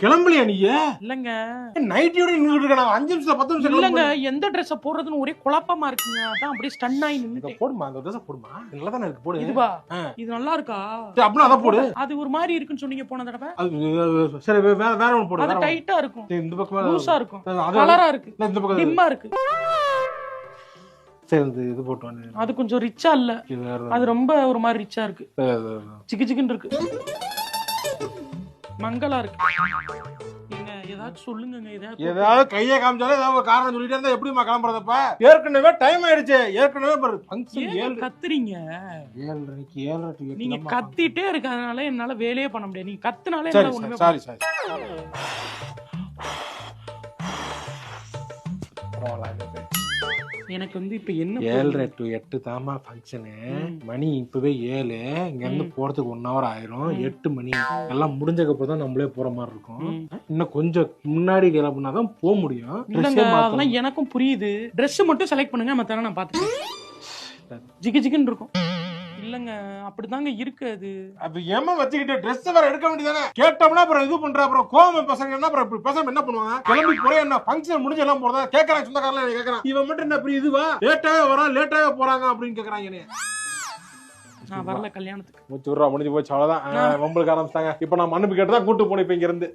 கிளம்பலையா நீ? இல்லங்க நைட்டியோட நின்னுட்டு இருக்க. 5 நிமிஷம் 10 நிமிஷம் இல்லங்க, எந்த ட்ரெஸ் போடுறதுன்னு ஒரே குழப்பமா இருக்குங்க. அதான் அப்படியே ஸ்டன் ஆகி நின்னுட்டேன். போடுமா, அந்த ட்ரெஸ் போடுமா. நல்லா தானே இருக்கு, போடு. இதுவா? இது நல்லா இருக்கா? சரி அப்படியே அத போடு. அது ஒரு மாதிரி இருக்குன்னு சொன்னீங்க போன தடவை. சரி வேற ஒன்னு போடு. அது டைட்டா இருக்கும், இந்த பக்கம் லூசா இருக்கும், கலரா இருக்கு, இந்த பக்கம் டிம்மா இருக்கு. சரி இது போட்டு வந்து. அது கொஞ்சம் ரிச்சா இல்ல, அது ரொம்ப ஒரு மாதிரி ரிச்சா இருக்கு. சிக்கு சிக்குன்னு இருக்கு, மங்களா இருக்கு. நீங்க ஏதாச்சும் சொல்லுங்க. ஏதாவது கையை காமிச்சாலே ஏதாவது காரணம் சொல்லிட்டே இருந்தா எப்படிமா கிளம்புறதப்ப? ஏற்கனவே டைம் ஆயிடுச்சு. ஏற்கனவே ஃபங்க்ஷன் 7 கத்துறீங்க. 7:30 நீங்க கத்திட்டே இருக்கறதுனால என்னால வேலையே பண்ண முடியாது. நீங்க கத்துனாலே என்னால ஒண்ணுமே சாரி எனக்கு வந்து இப்ப என்ன 7:30 to 8 தாமா ஃபங்க்ஷனு. மணி இப்பவே 7. இங்க இருந்து போறதுக்கு 1 hour ஆயிரும். 8 மணி எல்லாம் முடிஞ்சதுக்கு அப்புறம் தான் நம்மளே போற மாதிரி இருக்கும். இன்னும் கொஞ்சம் முன்னாடி கிளம்புனாதான் போக முடியும். அதெல்லாம் எனக்கும் புரியுது. ட்ரெஸ் மட்டும் செலக்ட் பண்ணுங்க, மத்தன நான் பாத்துக்கிறேன். ஜிகி ஜிகின்னு இருக்கும். இல்லங்க அப்படிதாங்க இருக்கு. அது அப்ப ஏமா வச்சுக்கிட்டு ட்ரெஸ் வேற எடுக்க வேண்டியதானே? கேட்டோம்னா அப்புறம் இது பண்ற, அப்புறம் கோவம் பசங்க என்ன அப்புறம் இப்படி பசங்க என்ன பண்ணுவாங்க? கிளம்பி போறே என்ன ஃபங்க்ஷன் முடிஞ்சு எல்லாம் போறதா கேக்குறாங்க. சொந்தக்காரங்க கேக்குறாங்க, இவன் மட்டும் என்ன அப்படி இதுவா லேட்டாவே வரான் லேட்டாவே போறாங்க அப்படின்னு கேக்குறாங்க. என்னைய நான் வரல கல்யாணத்துக்கு. முடிச்சு விடுறா, முடிஞ்சு போச்சு, அவ்வளவுதான். உங்களுக்கு ஆரம்பிச்சிட்டாங்க. இப்ப நான் மன்னிப்பு கேட்டு தான் கூட்டு போனேன் இப்ப இங்க இருந்து.